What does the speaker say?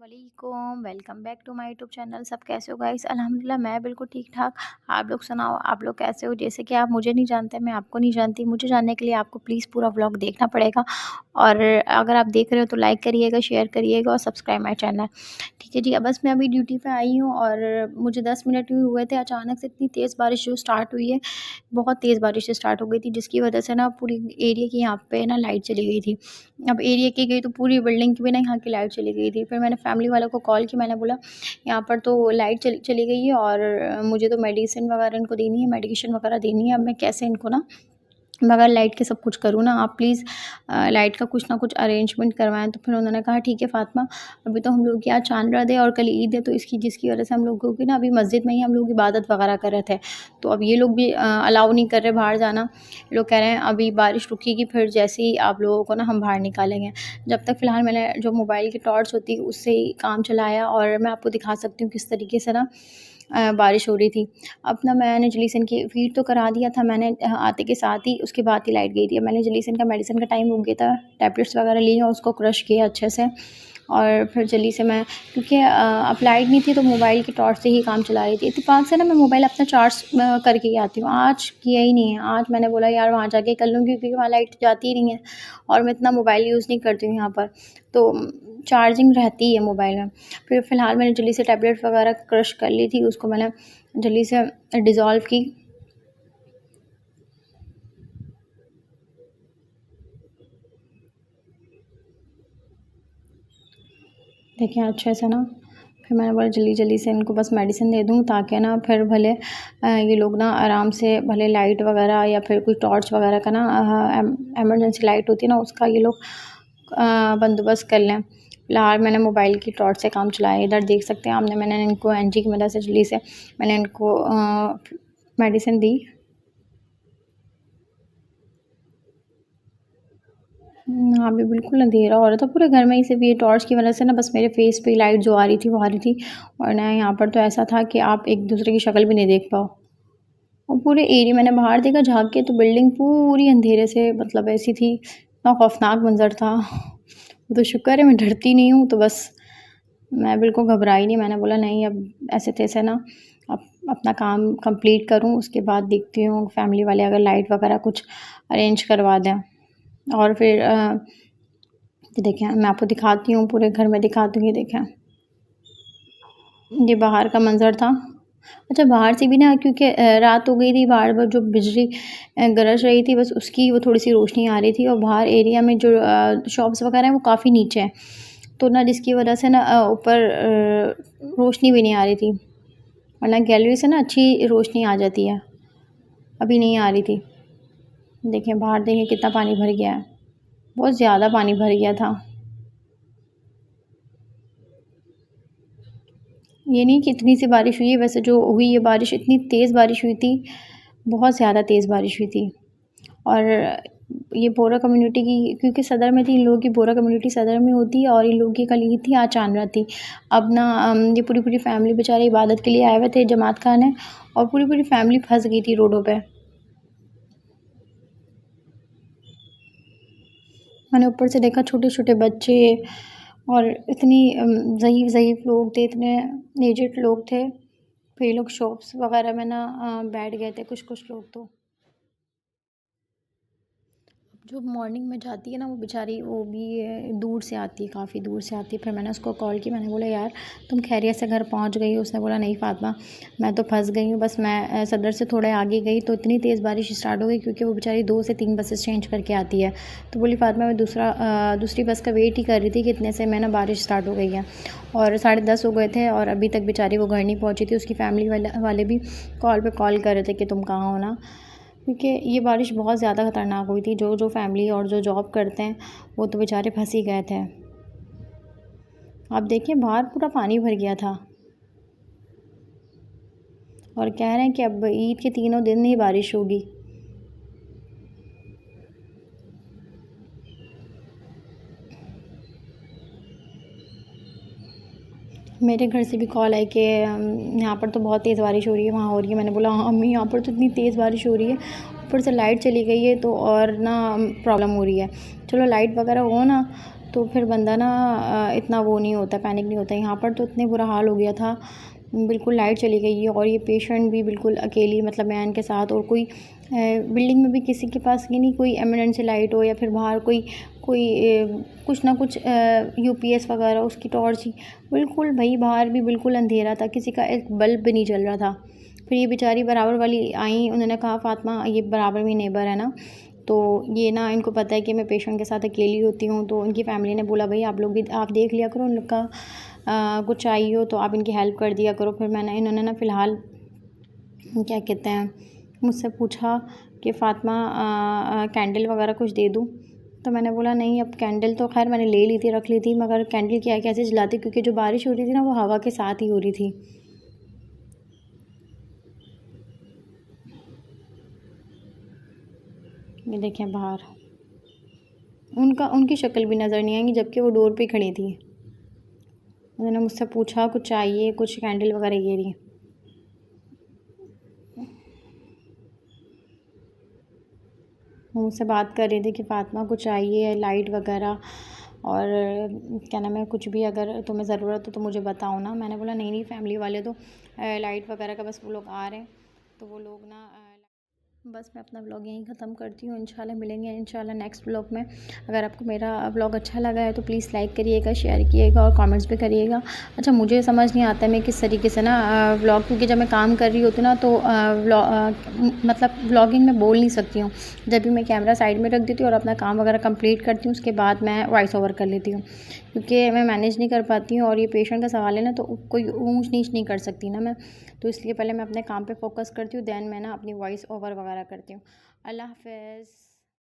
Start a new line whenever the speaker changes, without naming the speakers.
वालेकुम, welcome back to my YouTube channel. सब कैसे हो गाइस? अल्हम्दुलिल्लाह मैं बिल्कुल ठीक ठाक। आप लोग सुनाओ, आप लोग कैसे हो? जैसे कि आप मुझे नहीं जानते, मैं आपको नहीं जानती। मुझे जानने के लिए आपको प्लीज़ पूरा व्लॉग देखना पड़ेगा और अगर आप देख रहे हो तो लाइक करिएगा, शेयर करिएगा और सब्सक्राइब माय चैनल। ठीक है जी। अब बस मैं अभी ड्यूटी पे आई हूँ और मुझे 10 मिनट ही हुए थे, अचानक से इतनी तेज़ बारिश जो स्टार्ट हुई है, बहुत तेज़ बारिश स्टार्ट हो गई थी, जिसकी वजह से ना पूरी एरिया की यहाँ पे ना लाइट चली गई थी। अब एरिया की गई तो पूरी बिल्डिंग की भी ना यहाँ की लाइट चली गई थी। फिर मैंने फैमिली वालों को कॉल की, मैंने बोला यहाँ पर तो लाइट चली गई है और मुझे तो मेडिसिन वगैरह इनको देनी है, मेडिकेशन वगैरह देनी है। अब मैं कैसे इनको ना बगैर लाइट के सब कुछ करूँ ना, आप प्लीज़ लाइट का कुछ ना कुछ अरेंजमेंट करवाएँ। तो फिर उन्होंने कहा ठीक है फ़ातिमा, अभी तो हम लोग की आज चाँद रात है और कल ईद है, तो जिसकी वजह से हम लोगों की ना अभी मस्जिद में ही हम लोग इबादत वगैरह कर रहे थे। तो अब ये लोग भी अलाउ नहीं कर रहे बाहर जाना। ये लोग कह रहे हैं अभी बारिश रुकेगी फिर जैसे ही आप लोगों को ना हम बाहर निकालेंगे। जब तक फ़िलहाल मैंने जो मोबाइल की टॉर्च होती है उससे ही काम चलाया और मैं आपको दिखा सकती हूँ किस तरीके से ना बारिश हो रही थी। अपना मैंने जलीसन की फ़ीड तो करा दिया था मैंने आते के साथ ही, उसके बाद ही लाइट गई थी। अब मैंने जलीसन का मेडिसिन का टाइम हो गया था, टैबलेट्स वगैरह ली और उसको क्रश किया अच्छे से और फिर जल्दी से मैं क्योंकि अब लाइट नहीं थी तो मोबाइल की टॉर्च से ही काम चला रही थी। इत्तेफ़ाक से ना मैं मोबाइल अपना चार्ज करके ही आती हूँ। आज किया ही नहीं है, आज मैंने बोला यार वहाँ जाके कर लूँगी क्योंकि वहाँ लाइट जाती ही नहीं है और मैं इतना मोबाइल यूज़ नहीं करती हूँ यहाँ पर, तो चार्जिंग रहती है मोबाइल में। फिर फ़िलहाल मैंने जल्दी से टैबलेट वगैरह क्रश कर ली थी, उसको मैंने जल्दी से डिज़ोल्व की। देखिए अच्छे से ना फिर मैंने बोला जल्दी-जल्दी से इनको बस मेडिसिन दे दूँ ताकि ना फिर भले ये लोग ना आराम से भले लाइट वगैरह या फिर कोई टॉर्च वगैरह का ना इमरजेंसी लाइट होती है ना उसका ये लोग बंदोबस्त कर लें। फ़िलहाल मैंने मोबाइल की टॉर्च से काम चलाया। इधर देख सकते हैं आपने, मैंने इनको एनजी की मदद से जल्दी से मैंने इनको मेडिसिन दी। हाँ, अभी बिल्कुल अंधेरा हो रहा था पूरे घर में ही, सिर्फ़ ये टॉर्च की वजह से ना बस मेरे फ़ेस पे लाइट जो आ रही थी वो आ रही थी वरना यहाँ पर तो ऐसा था कि आप एक-दूसरे की शक्ल भी नहीं देख पाओ। और पूरे एरिया मैंने बाहर देखा झाँक के तो बिल्डिंग पूरी अंधेरे से मतलब ऐसी थी, इतना खौफ़नाक मंज़र था। वो तो शुक्र है मैं डरती नहीं हूँ, तो बस मैं बिल्कुल घबराई नहीं। मैंने बोला नहीं अब ऐसे-तैसे ना अपना काम कंप्लीट करूँ, उसके बाद देखती हूँ फैमिली वाले अगर लाइट वगैरह कुछ अरेंज करवा दें। और फिर ये देखें मैं आपको दिखाती हूँ, पूरे घर में दिखाती हूँ, ये देखें। ये बाहर का मंज़र था। अच्छा बाहर से भी ना क्योंकि रात हो गई थी, बाहर जो बिजली गरज रही थी बस उसकी वो थोड़ी-सी रोशनी आ रही थी और बाहर एरिया में जो शॉप्स वगैरह हैं वो काफ़ी नीचे हैं। तो ना जिसकी वजह से ना ऊपर रोशनी भी नहीं आ रही थी, वरना गैलरी से ना अच्छी रोशनी आ जाती है, अभी नहीं आ रही थी। देखिए बाहर देखिए कितना पानी भर गया है, बहुत ज़्यादा पानी भर गया था। ये नहीं कि इतनी सी बारिश हुई है, वैसे जो हुई है बारिश इतनी तेज़ बारिश हुई थी, बहुत ज़्यादा तेज़ बारिश हुई थी। और ये बोरा कम्युनिटी की क्योंकि सदर में थी, इन लोगों की बोरा कम्युनिटी सदर में होती है और इन लोगों की कल ईद थी, आज चाँद रात थी। अब ना ये पूरी-पूरी फैमिली बेचारे इबादत के लिए आए हुए थे जमात खाने और पूरी-पूरी फैमिली फँस गई थी रोडों पे। मैंने ऊपर से देखा छोटे-छोटे बच्चे और इतनी ज़ईफ़ लोग थे, इतने एजेड लोग थे। फिर ये लोग शॉप्स वगैरह में ना बैठ गए थे कुछ-कुछ लोग तो। जो मॉर्निंग में जाती है ना वो बेचारी वो भी दूर से आती है, काफ़ी दूर से आती है। फिर मैंने उसको कॉल की, मैंने बोला यार तुम खैरियत से घर पहुंच गई हो? उसने बोला नहीं फ़ातिमा मैं तो फंस गई हूँ, बस मैं सदर से थोड़ा आगे गई तो इतनी तेज़ बारिश स्टार्ट हो गई क्योंकि वो बेचारी 2 से 3 बसेस चेंज करके आती है। तो बोली फ़ातिमा मैं दूसरी बस का वेट ही कर रही थी कि इतने से मैं ना बारिश स्टार्ट हो गई है और 10:30 हो गए थे और अभी तक बेचारी वो घर नहीं पहुँची थी। उसकी फैमिली वाले भी कॉल पे कॉल कर रहे थे कि तुम कहाँ हो ना, क्योंकि ये बारिश बहुत ज़्यादा ख़तरनाक हुई थी। जो फैमिली और जो जॉब करते हैं वो तो बेचारे फंस ही गए थे। आप देखिए बाहर पूरा पानी भर गया था और कह रहे हैं कि अब ईद के तीनों दिन ही बारिश होगी। मेरे घर से भी कॉल आई कि यहाँ पर तो बहुत तेज़ बारिश हो रही है, वहाँ हो रही है। मैंने बोला हाँ अम्मी यहाँ पर तो इतनी तेज़ बारिश हो रही है, ऊपर से लाइट चली गई है तो और ना प्रॉब्लम हो रही है। चलो लाइट वगैरह हो ना तो फिर बंदा ना इतना वो नहीं होता, पैनिक नहीं होता। यहाँ पर तो इतने बुरा हाल हो गया था, बिल्कुल लाइट चली गई है और ये पेशेंट भी बिल्कुल अकेली, मतलब मैं इनके साथ, और कोई बिल्डिंग में भी किसी के पास ये नहीं कोई इमरजेंसी लाइट हो, या फिर बाहर कोई कोई कुछ ना कुछ यूपीएस वगैरह उसकी टॉर्च ही, बिल्कुल भाई बाहर भी बिल्कुल अंधेरा था, किसी का एक बल्ब भी नहीं जल रहा था। फिर ये बेचारी बराबर वाली आई, उन्होंने कहा फ़ातिमा ये बराबर में नेबर है ना, तो ये ना इनको पता है कि मैं पेशेंट के साथ अकेली होती हूँ, तो उनकी फ़ैमिली ने बोला भाई आप लोग भी आप देख लिया करो, उन लोग का कुछ चाहिए हो तो आप इनकी हेल्प कर दिया करो। फिर इन्होंने ना फ़िलहाल क्या कहते हैं, मुझसे पूछा कि फ़ातिमा कैंडल वगैरह कुछ दे दूँ। तो मैंने बोला नहीं, अब कैंडल तो खैर मैंने ले ली थी, रख ली थी, मगर कैंडल क्या कैसे जलाती, क्योंकि जो बारिश हो रही थी ना वो हवा के साथ ही हो रही थी। ये देखें बाहर, उनकी शक्ल भी नज़र नहीं आएंगी, जबकि वो डोर पे खड़ी थी। उन्होंने मुझसे पूछा कुछ चाहिए, कुछ कैंडल वगैरह ये रही। वो मुझसे बात कर रही थी कि फ़ातिमा कुछ चाहिए लाइट वगैरह, और क्या नाम है, कुछ भी अगर तुम्हें ज़रूरत हो तो मुझे बताओ ना। मैंने बोला नहीं नहीं, फैमिली वाले तो लाइट वगैरह का बस वो लोग आ रहे हैं, तो वो लोग ना बस मैं अपना व्लॉग यहीं ख़त्म करती हूँ। इंशाल्लाह मिलेंगे इंशाल्लाह नेक्स्ट व्लॉग में। अगर आपको मेरा व्लॉग अच्छा लगा है तो प्लीज़ लाइक करिएगा, शेयर कीजिएगा और कमेंट्स भी करिएगा। अच्छा, मुझे समझ नहीं आता मैं किस तरीके से ना व्लॉग, क्योंकि जब मैं काम कर रही होती हूँ ना तो मतलब व्लॉगिंग में बोल नहीं सकती हूँ। जब भी मैं कैमरा साइड में रख देती हूँ और अपना काम वगैरह कंप्लीट करती हूँ, उसके बाद मैं वॉइस ओवर कर लेती हूँ, क्योंकि मैं मैनेज नहीं कर पाती हूँ। और ये पेशेंट का सवाल है ना, तो कोई ऊंच नीच नहीं कर सकती ना मैं, तो इसलिए पहले मैं अपने काम पे फोकस करती हूँ, देन मैं ना अपनी वॉइस ओवर वगैरह करती हूँ। अल्लाह हाफ़िज़।